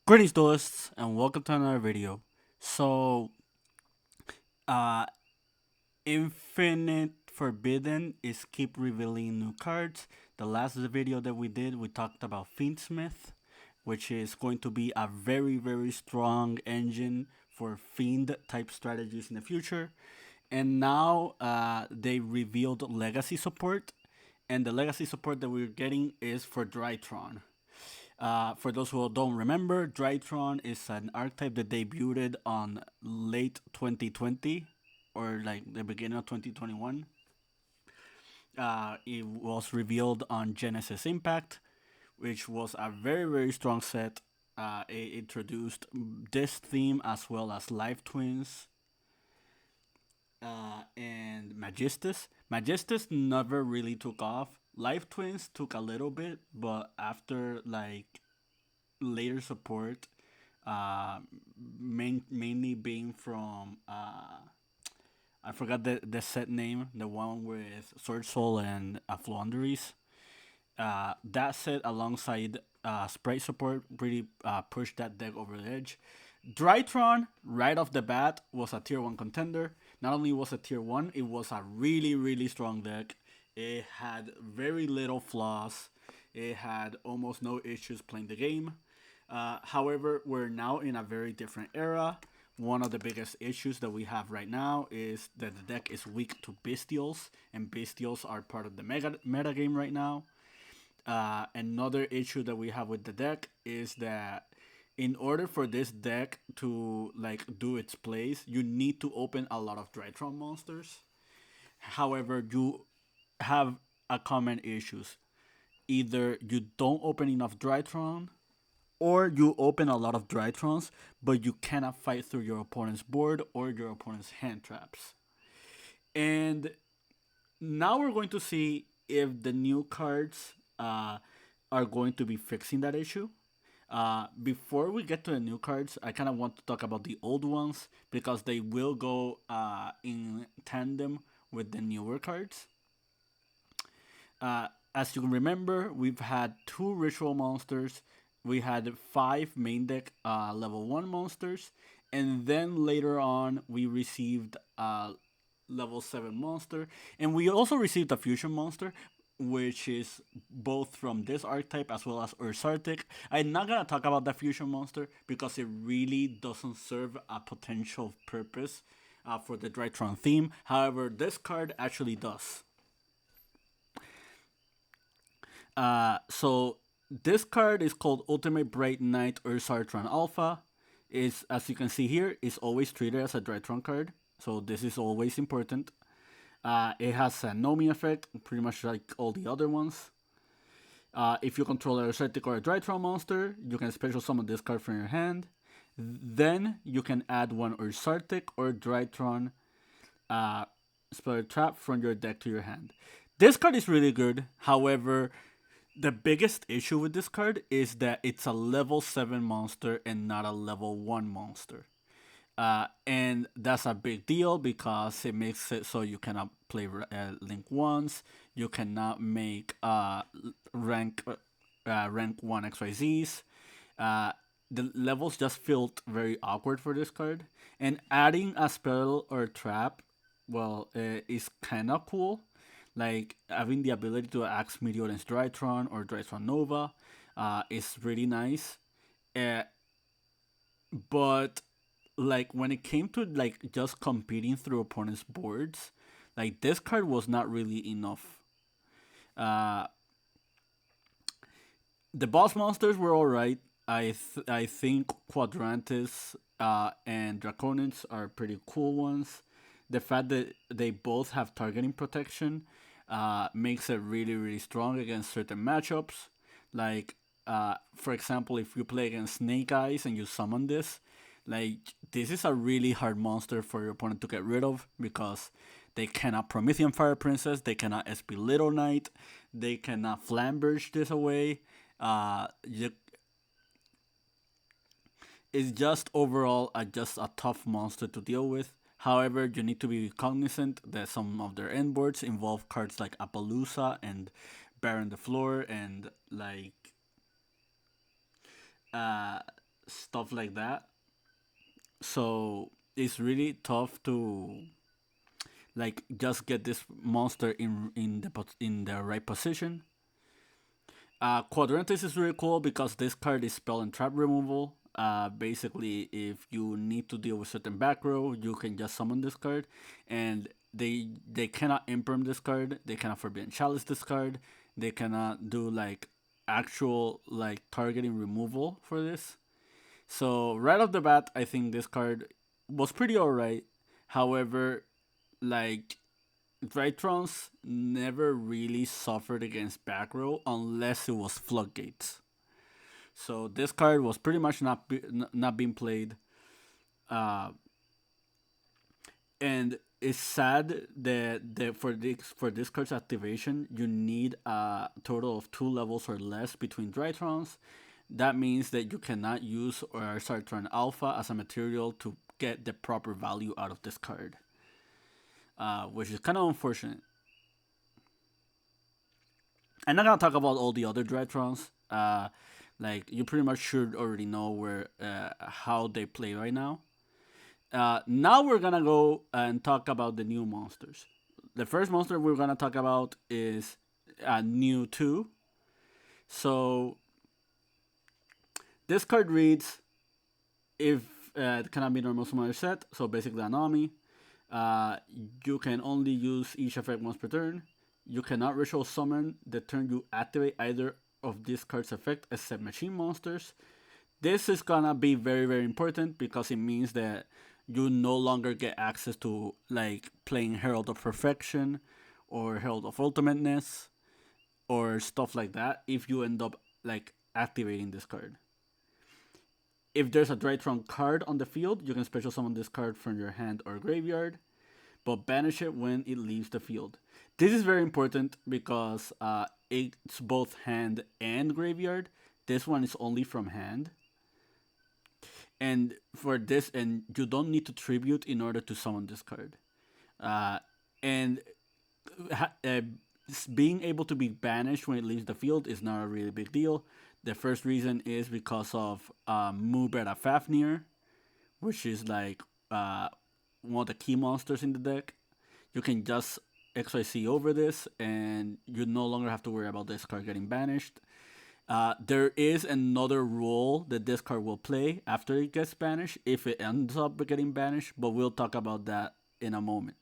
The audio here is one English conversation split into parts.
Greetings, duelists, and welcome to another video. So, uh, Infinite Forbidden is keep revealing new cards. The last video that we did, we talked about Fiendsmith, which is going to be a very strong engine for Fiend type strategies in the future. And now they revealed Legacy support, and the Legacy support that we're getting is for Drytron. For those who don't remember, Drytron is an archetype that debuted on late 2020 or like the beginning of 2021. It was revealed on Genesis Impact, which was a very strong set. It introduced this theme as well as Life Twins and Magistus. Magistus never really took off. Life Twins took a little bit, but after like later support, uh, mainly being from I forgot the set name, the one with Sword Soul and Flaunderies. That set alongside Sprite support really pushed that deck over the edge. Drytron, right off the bat, was a tier 1 contender. Not only was a tier 1, it was a really strong deck. It had very little flaws. It had almost no issues playing the game. However, we're now in a very different era. One of the biggest issues that we have right now is that the deck is weak to Bestials, and Bestials are part of the meta game right now. Another issue that we have with the deck is that in order for this deck to like do its plays, you need to open a lot of Drytron monsters. However, you have a common issues. Either you don't open enough Drytron, or you open a lot of Drytrons, but you cannot fight through your opponent's board or your opponent's hand traps. And now we're going to see if the new cards are going to be fixing that issue. Before we get to the new cards, I kind of want to talk about the old ones because they will go in tandem with the newer cards. As you can remember, we've had two ritual monsters. We had five main deck level 1 monsters. And then later on, we received level 7 monster. And we also received a fusion monster, which is both from this archetype as well as Ursartic. I'm not gonna talk about the fusion monster because it really doesn't serve a potential purpose for the Drytron theme. However, this card actually does. So this card is called Ultimate Bright Knight Ursartron Alpha. Is, as you can see here, is always treated as a Drytron card. So this is always important. It has a Nomi effect, pretty much like all the other ones. If you control a Ursartic or a Drytron monster, you can special summon this card from your hand. Then you can add one Ursartic or Drytron spell trap from your deck to your hand. This card is really good. However, the biggest issue with this card is that it's a level 7 monster and not a level 1 monster. And that's a big deal because it makes it so you cannot play Link 1s, you cannot make rank 1 XYZs. The levels just felt very awkward for this card. And adding a spell or trap, well, is kind of cool, like having the ability to axe Meteor's Drytron or Drytron Nova is really nice. Uh, but like when it came to like just competing through opponents' boards, like this card was not really enough. Uh, the boss monsters were alright. I think Quadrantis and Draconids are pretty cool ones. The fact that they both have targeting protection makes it really strong against certain matchups. Like for example, if you play against Snake Eyes and you summon this, like this is a really hard monster for your opponent to get rid of because they cannot Promethean Fire Princess, they cannot SP Little Knight, they cannot Flamberge this away. It's just overall just a tough monster to deal with. However, you need to be cognizant that some of their end boards involve cards like Appaloosa and Baron the Floor and like stuff like that. So it's really tough to like just get this monster in the right position. Quadrantis is really cool because this card is spell and trap removal. Basically, if you need to deal with certain back row, you can just summon this card, and they cannot imperm this card. They cannot forbidden chalice this card. They cannot do like actual like targeting removal for this. So right off the bat, I think this card was pretty alright. However, like Drytrons never really suffered against back row unless it was floodgates. So this card was pretty much not being played, uh, and it's sad that for this card's activation you need a total of 2 levels or less between Drytrons. That means that you cannot use or Sartron Alpha as a material to get the proper value out of this card, which is kind of unfortunate. I'm not gonna talk about all the other Drytrons. Like you pretty much should already know where how they play right now. Now we're gonna go and talk about the new monsters. The first monster we're gonna talk about is new 2. So this card reads if it cannot be normal summon set, so basically Anami. You can only use each effect once per turn. You cannot ritual summon the turn you activate either of this card's effect except machine monsters. This is gonna be very very important because it means that you no longer get access to like playing Herald of Perfection or Herald of Ultimateness or stuff like that if you end up like activating this card. If there's a Drytron card on the field, you can special summon this card from your hand or graveyard, but banish it when it leaves the field. This is very important because it's both hand and graveyard. This one is only from hand. And for this, and you don't need to tribute in order to summon this card. And being able to be banished when it leaves the field is not a really big deal. The first reason is because of Mubera Fafnir, which is like one of the key monsters in the deck. You can just XYZ over this, and you no longer have to worry about this card getting banished. There is another role that this card will play after it gets banished if it ends up getting banished, but we'll talk about that in a moment.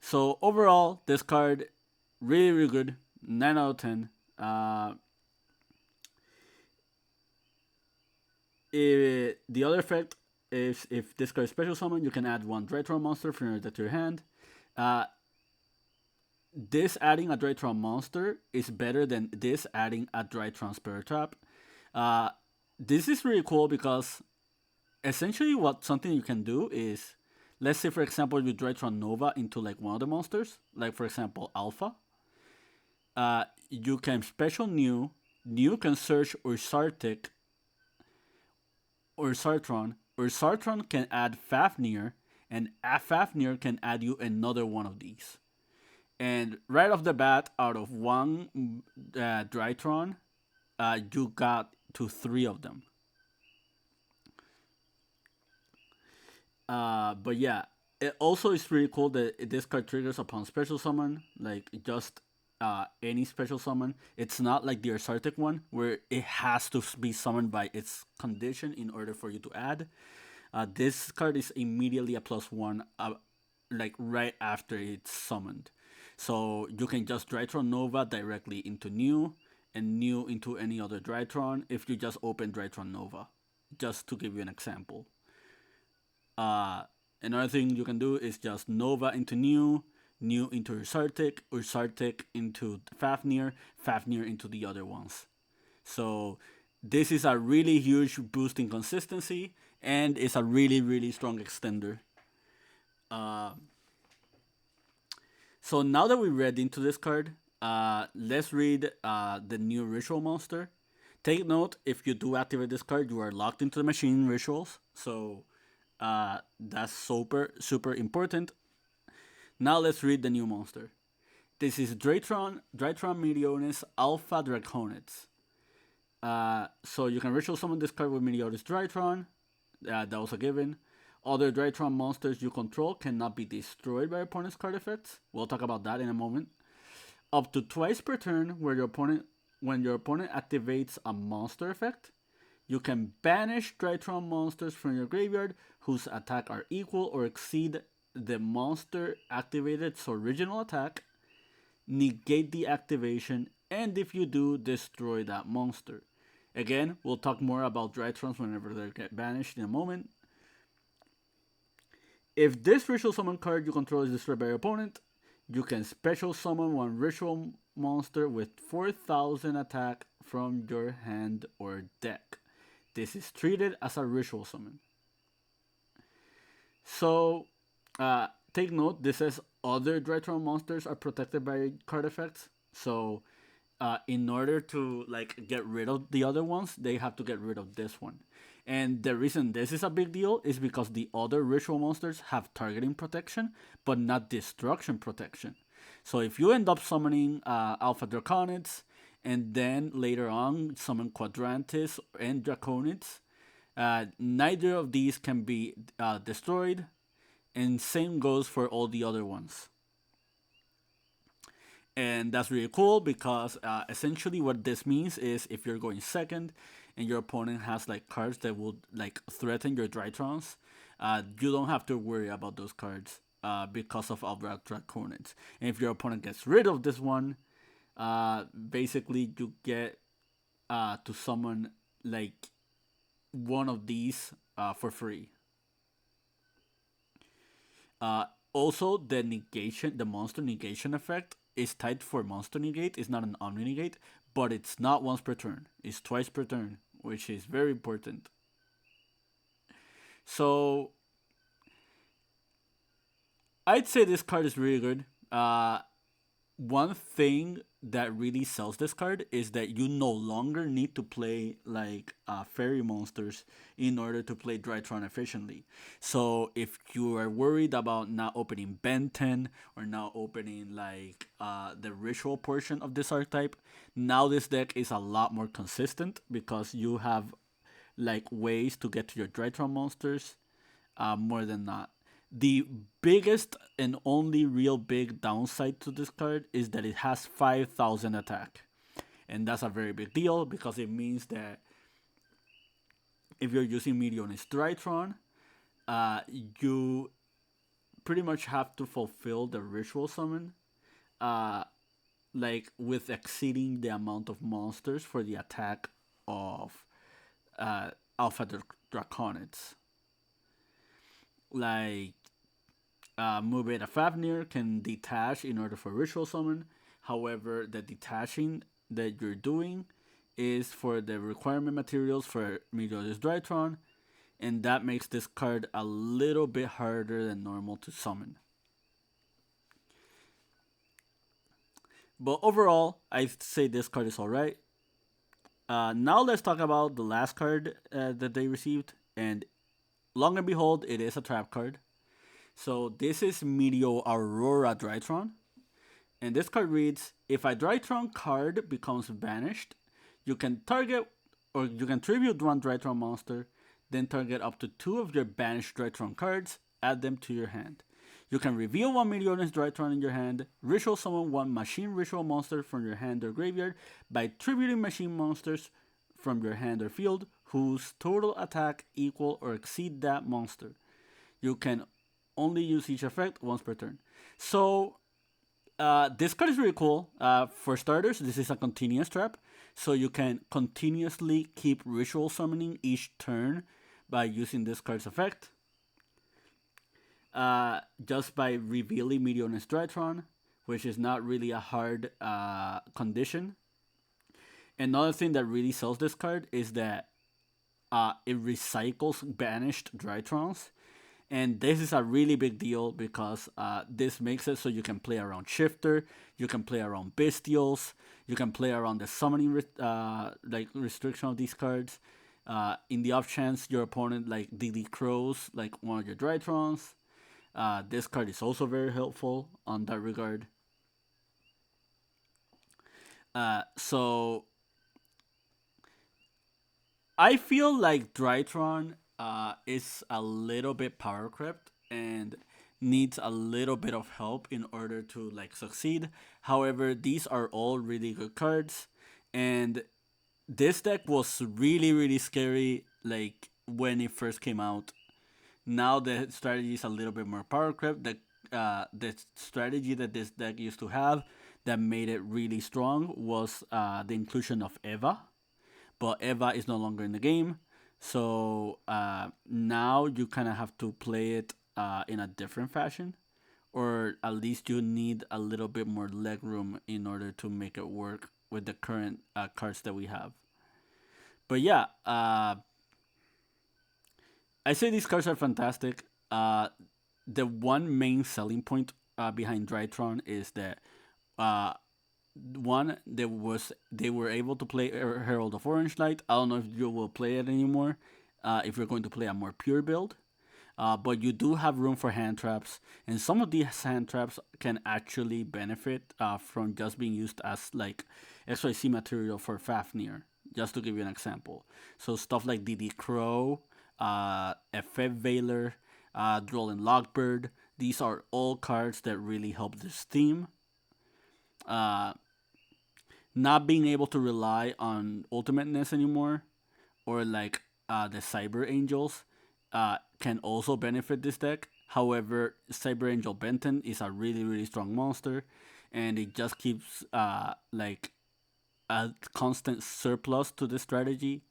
So overall, this card really really good, 9 out of 10. The other effect is if this card is special summon, you can add 1 Drytron monster from your deck to your hand. This adding a Drytron monster is better than this adding a Drytron Spirit Trap. This is really cool because essentially what something you can do is, let's say for example you Drytron Nova into like one of the monsters, like for example Alpha. You can special new can search or Sartic or Sartron can add Fafnir, and Fafnir can add you another one of these. And right off the bat, out of 1 Drytron, you got to 3 of them. But yeah, it also is really cool that this card triggers upon special summon, like just any special summon. It's not like the Arctic one where it has to be summoned by its condition in order for you to add. This card is immediately a +1, like right after it's summoned. So you can just Drytron Nova directly into new, and new into any other Drytron if you just open Drytron Nova, just to give you an example. Another thing you can do is just Nova into new into Ursartic into Fafnir, Fafnir into the other ones. So this is a really huge boost in consistency, and it's a really really strong extender. So now that we read into this card, let's read the new ritual monster. Take note, if you do activate this card, you are locked into the machine rituals. So that's super important. Now let's read the new monster. This is Drytron Meteonis Alpha Draconids. So you can ritual summon this card with Meteor's Drytron. That was a given. Other Drytron monsters you control cannot be destroyed by opponent's card effects. We'll talk about that in a moment. Up to twice per turn, when your opponent activates a monster effect, you can banish Drytron monsters from your graveyard whose attack are equal or exceed the monster activated's original attack, negate the activation, and if you do, destroy that monster. Again, we'll talk more about Drytrons whenever they get banished in a moment. If this ritual summon card you control is destroyed by your opponent, you can special summon one ritual monster with 4,000 attack from your hand or deck. This is treated as a ritual summon. So, take note, this says other Drytron monsters are protected by card effects. So, in order to like get rid of the other ones, they have to get rid of this one. And the reason this is a big deal is because the other ritual monsters have targeting protection, but not destruction protection. So if you end up summoning Alpha Draconids, and then later on summon Quadrantis and Draconids, neither of these can be destroyed, and same goes for all the other ones. And that's really cool because essentially what this means is if you're going second and your opponent has like cards that will like threaten your Drytrons, you don't have to worry about those cards because of Alpha Draconids. And if your opponent gets rid of this one, basically you get to summon like one of these for free. Also, the monster negation effect is tied for monster negate. It's not an omni negate, but it's not once per turn. It's twice per turn, which is very important. So I'd say this card is really good. One thing that really sells this card is that you no longer need to play like fairy monsters in order to play Drytron efficiently. So if you are worried about not opening Benten or not opening like the ritual portion of this archetype, now this deck is a lot more consistent because you have like ways to get to your Drytron monsters more than not. The biggest and only real big downside to this card is that it has 5,000 attack. And that's a very big deal because it means that if you're using Meteor's Drytron, you pretty much have to fulfill the ritual summon, like with exceeding the amount of monsters for the attack of Alpha Draconids. Like Mubeta Fafnir can detach in order for ritual summon. However, the detaching that you're doing is for the requirement materials for Meteor's Drytron, and that makes this card a little bit harder than normal to summon. But overall, I'd say this card is alright. Now let's talk about the last card that they received, and long and behold, it is a trap card. So this is Meteor Aurora Drytron. And this card reads, if a Drytron card becomes banished, you can target or you can tribute one Drytron monster, then target up to 2 of your banished Drytron cards, add them to your hand. You can reveal one Meteor's Drytron in your hand, ritual summon one machine ritual monster from your hand or graveyard by tributing machine monsters from your hand or field whose total attack equal or exceed that monster. You can only use each effect once per turn. So this card is really cool. For starters, this is a continuous trap, so you can continuously keep ritual summoning each turn by using this card's effect. Just by revealing Meteor's Drytron, which is not really a hard condition. Another thing that really sells this card is that it recycles banished Drytrons. And this is a really big deal because this makes it so you can play around Shifter, you can play around Bestials, you can play around the summoning restriction of these cards. In the off chance your opponent like DD Crows like one of your Drytrons, this card is also very helpful on that regard. So I feel like Drytron is a little bit power crept and needs a little bit of help in order to like succeed. However, these are all really good cards, and this deck was really scary like when it first came out. Now the strategy is a little bit more power creep. The strategy that this deck used to have that made it really strong was the inclusion of Eva, but Eva is no longer in the game. So now you kind of have to play it in a different fashion, or at least you need a little bit more leg room in order to make it work with the current cards that we have. But yeah, I say these cards are fantastic. The one main selling point behind Drytron is that uh, one they were able to play Herald of Orange Light. I don't know if you will play it anymore. If you're going to play a more pure build, but you do have room for hand traps, and some of these hand traps can actually benefit from just being used as like XYZ material for Fafnir. Just to give you an example, so stuff like DD Crow, FF Veiler, Droll Lockbird. These are all cards that really help this theme. Uh, Not being able to rely on ultimateness anymore, or like the Cyber Angels, can also benefit this deck. However, Cyber Angel Benton is a really strong monster, and it just keeps like a constant surplus to the strategy,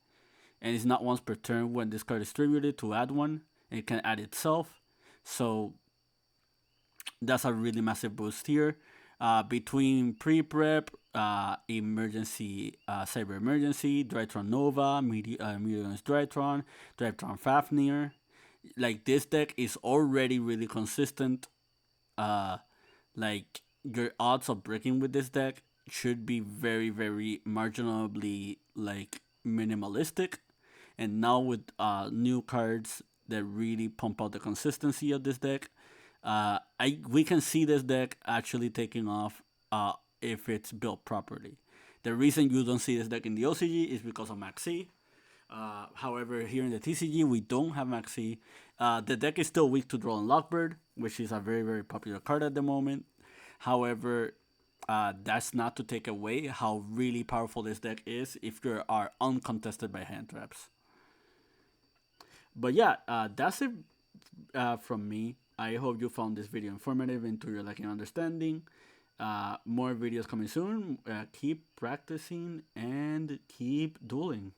and it's not once per turn when this card is distributed to add one. It can add itself, so that's a really massive boost here. Between pre-prep, emergency, cyber emergency, Drytron Nova, Medium's Drytron, Drytron Fafnir, like this deck is already really consistent. Uh, like your odds of breaking with this deck should be very marginally like minimalistic, and now with new cards that really pump out the consistency of this deck, I we can see this deck actually taking off if it's built properly. The reason you don't see this deck in the OCG is because of Maxi. However, here in the TCG, we don't have Maxi. The deck is still weak to Droll Lockbird, which is a very popular card at the moment. However, that's not to take away how really powerful this deck is if you are uncontested by hand traps. But yeah, that's it from me. I hope you found this video informative and to your liking and understanding. More videos coming soon. Keep practicing and keep dueling.